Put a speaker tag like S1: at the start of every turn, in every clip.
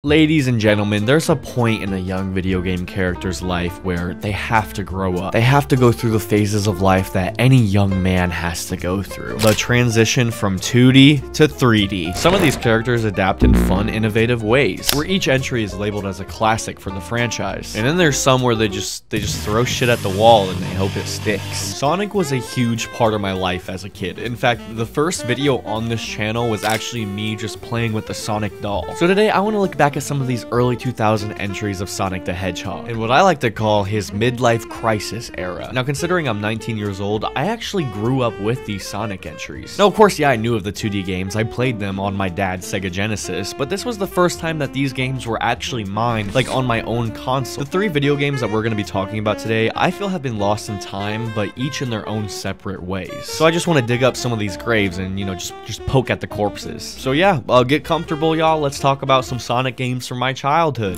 S1: Ladies and gentlemen, there's a point in a young video game character's life where they have to grow up. They have to go through the phases of life that any young man has to go through. The transition from 2D to 3D. Some of these characters adapt in fun, innovative ways, where each entry is labeled as a classic for the franchise. And then there's some where they just throw shit at the wall and they hope it sticks. Sonic was a huge part of my life as a kid. In fact, the first video on this channel was actually me just playing with the Sonic doll. So today I want to look back at some of these early 2000 entries of Sonic the Hedgehog, and what I like to call his midlife crisis era. Now, considering I'm 19 years old, I actually grew up with these Sonic entries. Now, of course, yeah, I knew of the 2D games. I played them on my dad's Sega Genesis, but this was the first time that these games were actually mine, like on my own console. The three video games that we're going to be talking about today, I feel have been lost in time, but each in their own separate ways. So I just want to dig up some of these graves and, you know, just poke at the corpses. So yeah, get comfortable, y'all. Let's talk about some Sonic games from my childhood.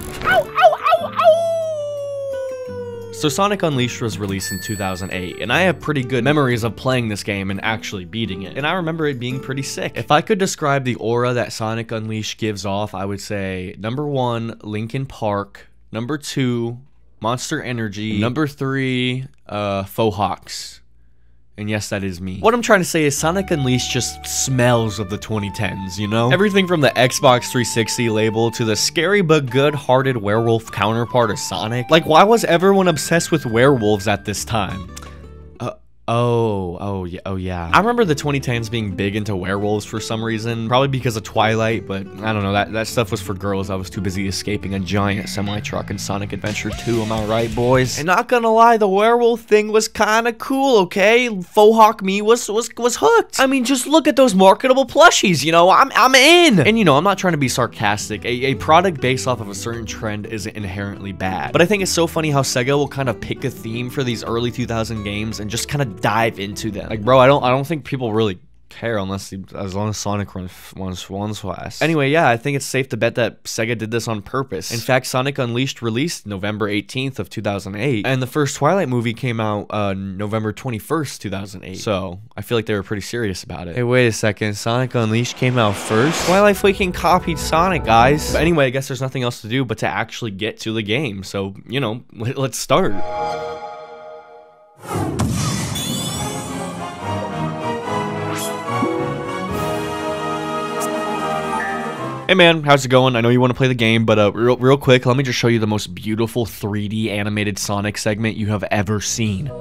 S1: So Sonic Unleashed was released in 2008, and I have pretty good memories of playing this game and actually beating it, and I remember it being pretty sick. If I could describe the aura that Sonic Unleashed gives off, I would say number 1, Linkin Park, number 2, Monster Energy, number 3, Faux Hawks. And yes, that is me. What I'm trying to say is Sonic Unleashed just smells of the 2010s, you know? Everything from the Xbox 360 label to the scary but good-hearted werewolf counterpart of Sonic. Like, why was everyone obsessed with werewolves at this time? Oh yeah. I remember the 2010s being big into werewolves for some reason, probably because of Twilight, but I don't know, that stuff was for girls. I was too busy escaping a giant semi-truck in Sonic Adventure 2, am I right, boys? And not gonna lie, the werewolf thing was kinda cool, okay? Faux Hawk me was hooked. I mean, just look at those marketable plushies, you know, I'm in! And you know, I'm not trying to be sarcastic. A product based off of a certain trend isn't inherently bad, but I think it's so funny how Sega will kind of pick a theme for these early 2000 games and just kind of dive into them. Like, bro, I don't think people really care as long as Sonic runs fast. Anyway, yeah, I think it's safe to bet that Sega did this on purpose. In fact, Sonic Unleashed released November 18th of 2008, and the first Twilight movie came out November 21st, 2008. So I feel like they were pretty serious about it. Hey, wait a second, Sonic Unleashed came out first? Twilight freaking copied Sonic, guys. But anyway, I guess there's nothing else to do but to actually get to the game. So, you know, let's start. Hey man, how's it going? I know you want to play the game, but real quick, let me just show you the most beautiful 3D animated Sonic segment you have ever seen.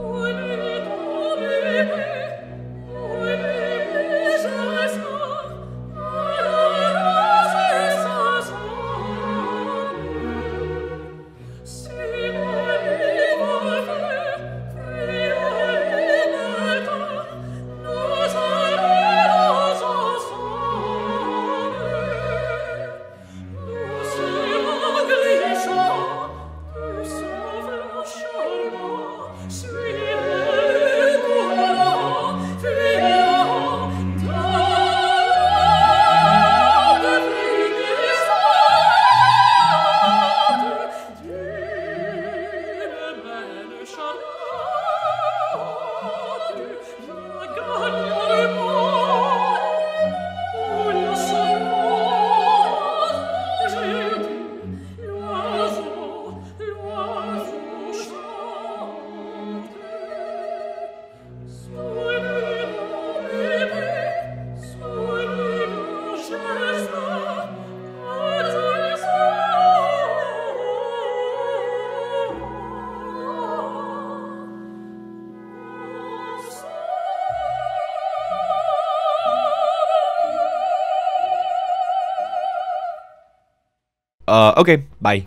S1: Okay, bye.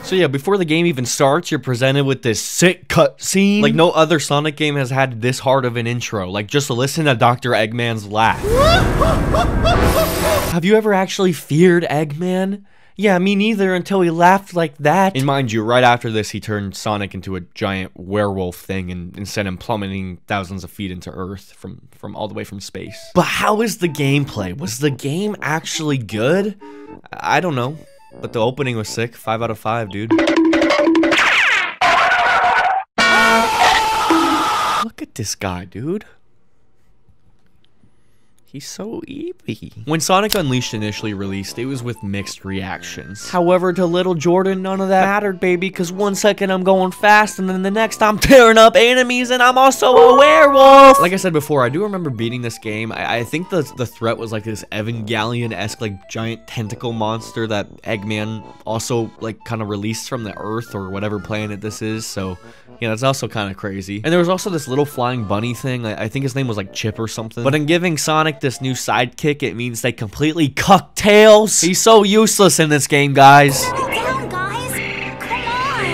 S1: So yeah, before the game even starts, you're presented with this sick cutscene. Like, no other Sonic game has had this hard of an intro. Like, just listen to Dr. Eggman's laugh. Have you ever actually feared Eggman? Yeah, me neither, until he laughed like that. And mind you, right after this, he turned Sonic into a giant werewolf thing and sent him plummeting thousands of feet into Earth from all the way from space. But how is the gameplay? Was the game actually good? I don't know, but the opening was sick. 5 out of 5, dude. Look at this guy, dude. He's so eepy. When Sonic Unleashed initially released, it was with mixed reactions. However, to little Jordan, none of that mattered, baby, because 1 second I'm going fast, and then the next I'm tearing up enemies, and I'm also a werewolf! Like I said before, I do remember beating this game. I think the threat was like this Evangelion-esque, like, giant tentacle monster that Eggman also, like, kind of released from the Earth, or whatever planet this is, so... yeah, that's also kind of crazy. And there was also this little flying bunny thing. I think his name was like Chip or something. But in giving Sonic this new sidekick, it means they completely cuck Tails. He's so useless in this game, guys.
S2: Get down, guys. Come on.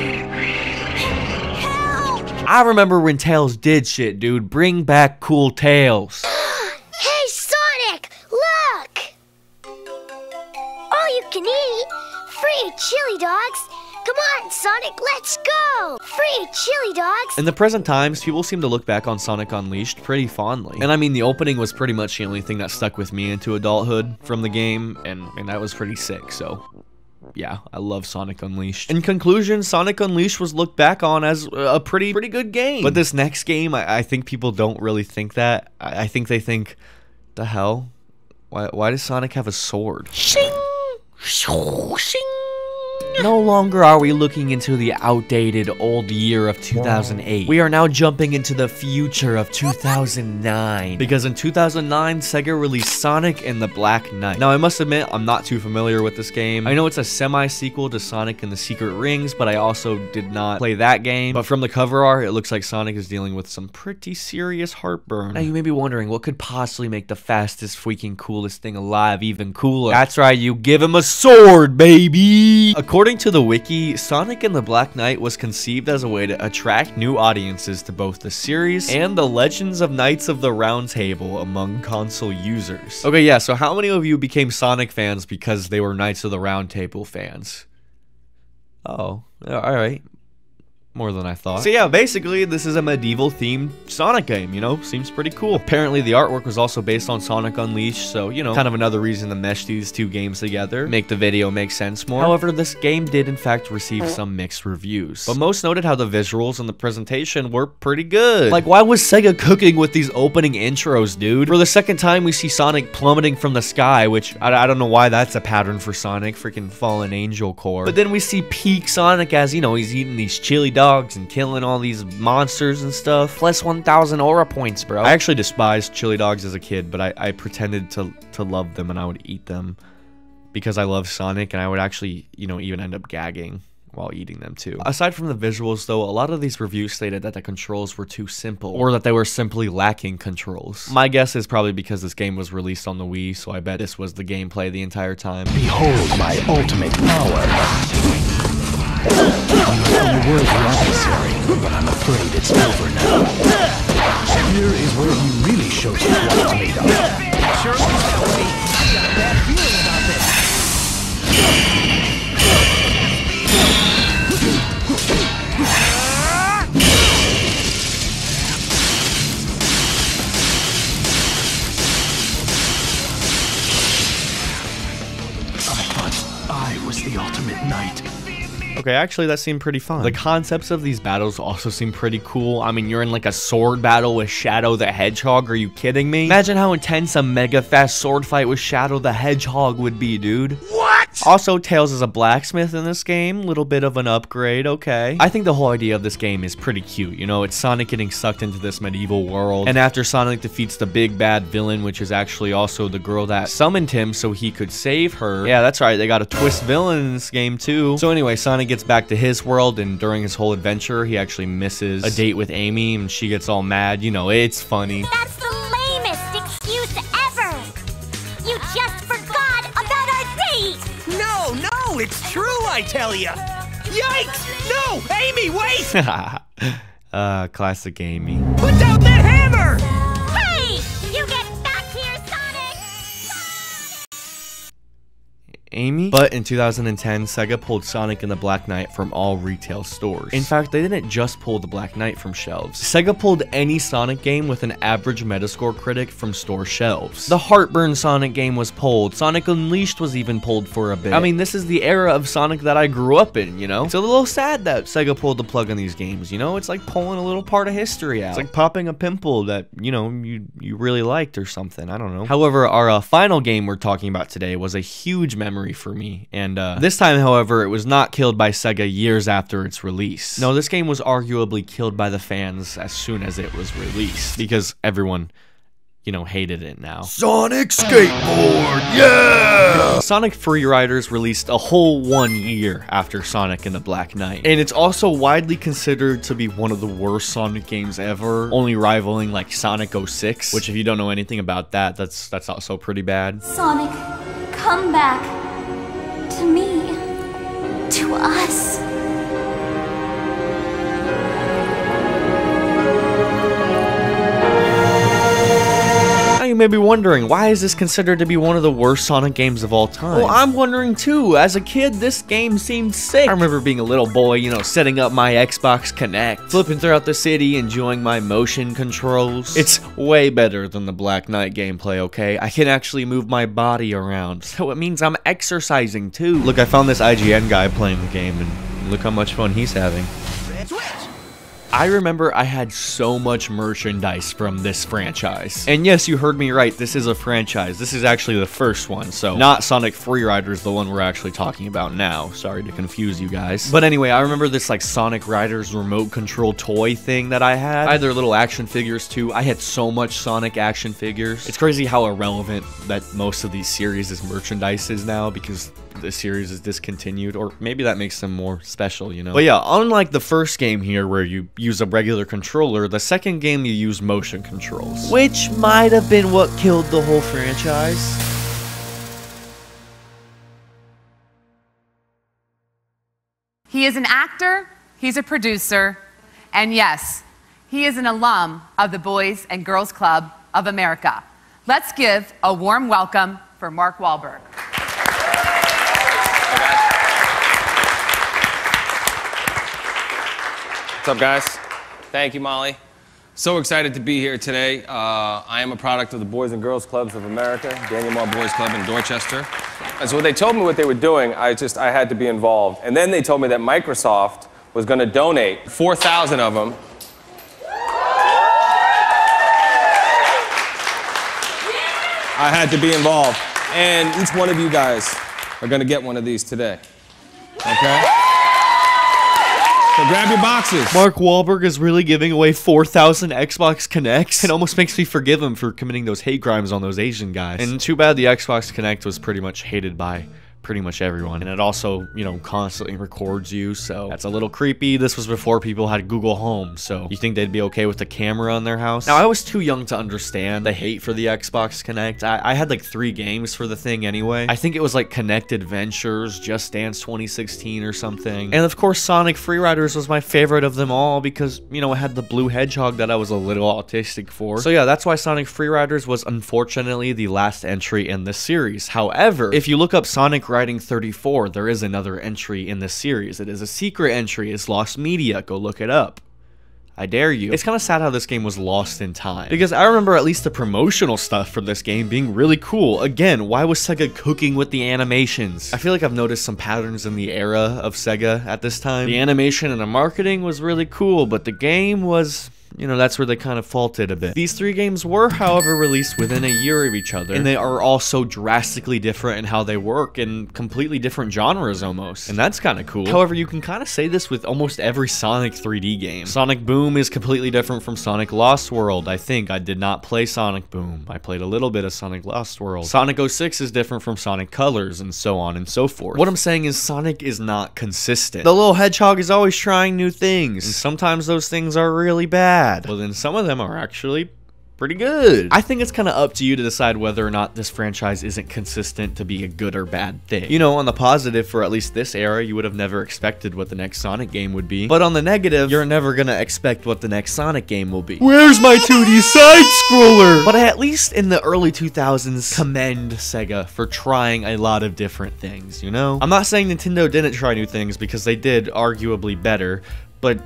S2: Help.
S1: I remember when Tails did shit, dude. Bring back cool Tails.
S2: Hey, Sonic, look. All you can eat. Free chili dogs. Come on, Sonic, let's go! Free chili dogs!
S1: In the present times, people seem to look back on Sonic Unleashed pretty fondly. And I mean, the opening was pretty much the only thing that stuck with me into adulthood from the game, and that was pretty sick, so... yeah, I love Sonic Unleashed. In conclusion, Sonic Unleashed was looked back on as a pretty good game. But this next game, I think people don't really think that. I think they think, the hell? Why does Sonic have a sword? Shing! Shing! No longer are we looking into the outdated old year of 2008. We are now jumping into the future of 2009. Because in 2009, Sega released Sonic and the Black Knight. Now, I must admit, I'm not too familiar with this game. I know it's a semi-sequel to Sonic and the Secret Rings, but I also did not play that game. But from the cover art, it looks like Sonic is dealing with some pretty serious heartburn. Now, you may be wondering, what could possibly make the fastest, freaking coolest thing alive even cooler? That's right, you give him a sword, baby! According to the wiki, Sonic and the Black Knight was conceived as a way to attract new audiences to both the series and the Legends of Knights of the Round Table among console users. Okay, yeah, so how many of you became Sonic fans because they were Knights of the Round Table fans? Oh, alright. More than I thought. So yeah, basically, this is a medieval-themed Sonic game, you know? Seems pretty cool. Apparently, the artwork was also based on Sonic Unleashed, so, you know, kind of another reason to mesh these two games together, make the video make sense more. However, this game did, in fact, receive some mixed reviews. But most noted how the visuals and the presentation were pretty good. Like, why was Sega cooking with these opening intros, dude? For the second time, we see Sonic plummeting from the sky, which, I don't know why that's a pattern for Sonic, freaking fallen angel core. But then we see peak Sonic as, you know, he's eating these chili dogs and killing all these monsters and stuff. Plus 1,000 aura points, bro. I actually despised chili dogs as a kid, but I pretended to love them, and I would eat them because I love Sonic, and I would actually, you know, even end up gagging while eating them too. Aside from the visuals though, a lot of these reviews stated that the controls were too simple, or that they were simply lacking controls. My guess is probably because this game was released on the Wii, so I bet this was the gameplay the entire time.
S3: Behold my ultimate power. You were the adversary, but I'm afraid it's over now. Here is where he really shows us what it's made of. Sure looks that way. I've got a bad feeling about this. I thought I was the ultimate knight.
S1: Okay, actually that seemed pretty fun. The concepts of these battles also seem pretty cool. I mean, you're in like a sword battle with Shadow the Hedgehog. Are you kidding me? Imagine how intense a mega fast sword fight with Shadow the Hedgehog would be, dude. What? Also, Tails is a blacksmith in this game. Little bit of an upgrade, okay. I think the whole idea of this game is pretty cute. You know, it's Sonic getting sucked into this medieval world. And after Sonic defeats the big bad villain, which is actually also the girl that summoned him so he could save her. Yeah, that's right. They got a twist villain in this game too. So anyway, Sonic gets back to his world, and during his whole adventure, he actually misses a date with Amy, and she gets all mad. You know, it's funny.
S2: That's the lamest excuse ever! You just forgot about our date!
S4: No, it's true, I tell ya! Yikes! No! Amy, wait!
S1: Classic Amy.
S4: Put down that hammer!
S2: Hey! You get back here, Sonic!
S1: Amy? But in 2010, Sega pulled Sonic and the Black Knight from all retail stores. In fact, they didn't just pull the Black Knight from shelves. Sega pulled any Sonic game with an average Metascore critic from store shelves. The Heartburn Sonic game was pulled. Sonic Unleashed was even pulled for a bit. I mean, this is the era of Sonic that I grew up in, you know? It's a little sad that Sega pulled the plug on these games, you know? It's like pulling a little part of history out. It's like popping a pimple that, you know, you really liked or something. I don't know. However, our final game we're talking about today was a huge memory for me, and this time, however, it was not killed by Sega years after its release. No, this game was arguably killed by the fans as soon as it was released, because everyone, you know, hated it now. Sonic Skateboard, yeah! Sonic Free Riders released a whole 1 year after Sonic and the Black Knight, and it's also widely considered to be one of the worst Sonic games ever, only rivaling like Sonic 06, which if you don't know anything about that, that's also pretty bad.
S5: Sonic, come back. To me. To us.
S1: Now you may be wondering, why is this considered to be one of the worst Sonic games of all time? Well, I'm wondering too. As a kid, this game seemed sick. I remember being a little boy, you know, setting up my Xbox Kinect, flipping throughout the city, enjoying my motion controls. It's way better than the Black Knight gameplay, okay? I can actually move my body around, so it means I'm exercising too. Look, I found this IGN guy playing the game, and look how much fun he's having. I remember I had so much merchandise from this franchise. And yes, you heard me right, this is a franchise. This is actually the first one, so not Sonic Free Riders, the one we're actually talking about now. Sorry to confuse you guys. But anyway, I remember this like Sonic Riders remote control toy thing that I had. I had their little action figures too. I had so much Sonic action figures. It's crazy how irrelevant that most of these series' merchandise is now, because the series is discontinued, or maybe that makes them more special, you know? But yeah, unlike the first game here where you use a regular controller, the second game you use motion controls, which might have been what killed the whole franchise.
S6: He is an actor, he's a producer, and yes, he is an alum of the Boys and Girls Club of America. Let's give a warm welcome for Mark Wahlberg.
S7: What's up, guys? Thank you, Molly. So excited to be here today. I am a product of the Boys and Girls Clubs of America, Daniel Moore Boys Club in Dorchester. And so when they told me what they were doing, I had to be involved. And then they told me that Microsoft was going to donate 4,000 of them. I had to be involved. And each one of you guys are going to get one of these today. Okay? So grab your boxes.
S1: Mark Wahlberg is really giving away 4,000 Xbox Kinects. It almost makes me forgive him for committing those hate crimes on those Asian guys. And too bad the Xbox Kinect was pretty much hated by pretty much everyone, and it also, you know, constantly records you, so that's a little creepy. This was before people had Google Home, so you think they'd be okay with the camera on their house? Now, I was too young to understand the hate for the Xbox Kinect. I had like 3 games for the thing anyway. I think it was like Kinect Adventures, Just Dance 2016 or something, and of course Sonic Free Riders was my favorite of them all because, you know, it had the blue hedgehog that I was a little autistic for. So yeah, that's why Sonic Free Riders was unfortunately the last entry in this series. However, if you look up Sonic Riding 34, there is another entry in this series. It is a secret entry. It's lost media. Go look it up. I dare you. It's kind of sad how this game was lost in time, because I remember at least the promotional stuff for this game being really cool. Again, why was Sega cooking with the animations? I feel like I've noticed some patterns in the era of Sega at this time. The animation and the marketing was really cool, but the game was, you know, that's where they kind of faulted a bit. These 3 games were, however, released within a year of each other, and they are all so drastically different in how they work, in completely different genres almost, and that's kind of cool. However, you can kind of say this with almost every Sonic 3D game. Sonic Boom is completely different from Sonic Lost World. I think I did not play Sonic Boom. I played a little bit of Sonic Lost World. Sonic 06 is different from Sonic Colors, and so on and so forth. What I'm saying is Sonic is not consistent. The little hedgehog is always trying new things, and sometimes those things are really bad. Well, then some of them are actually pretty good. I think it's kind of up to you to decide whether or not this franchise isn't consistent to be a good or bad thing. You know, on the positive, for at least this era, you would have never expected what the next Sonic game would be. But on the negative, you're never gonna expect what the next Sonic game will be. Where's my 2D side-scroller? But at least in the early 2000s, commend Sega for trying a lot of different things, you know? I'm not saying Nintendo didn't try new things, because they did arguably better, but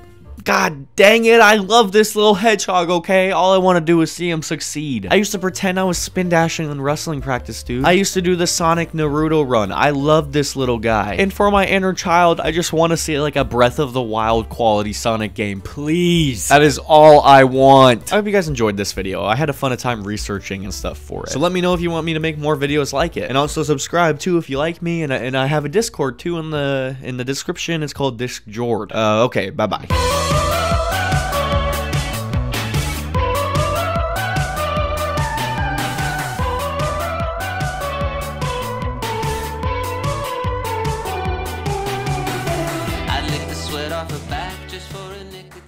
S1: God dang it, I love this little hedgehog, okay? All I want to do is see him succeed. I used to pretend I was spin dashing in wrestling practice, dude. I used to do the Sonic Naruto run. I love this little guy. And for my inner child, I just want to see like a Breath of the Wild quality Sonic game, please. That is all I want. I hope you guys enjoyed this video. I had a fun time researching and stuff for it. So let me know if you want me to make more videos like it. And also subscribe too if you like me. And I have a Discord too in the description. It's called Discord. Okay, bye-bye.
S8: I'd lick the sweat off her back just for a nicotine.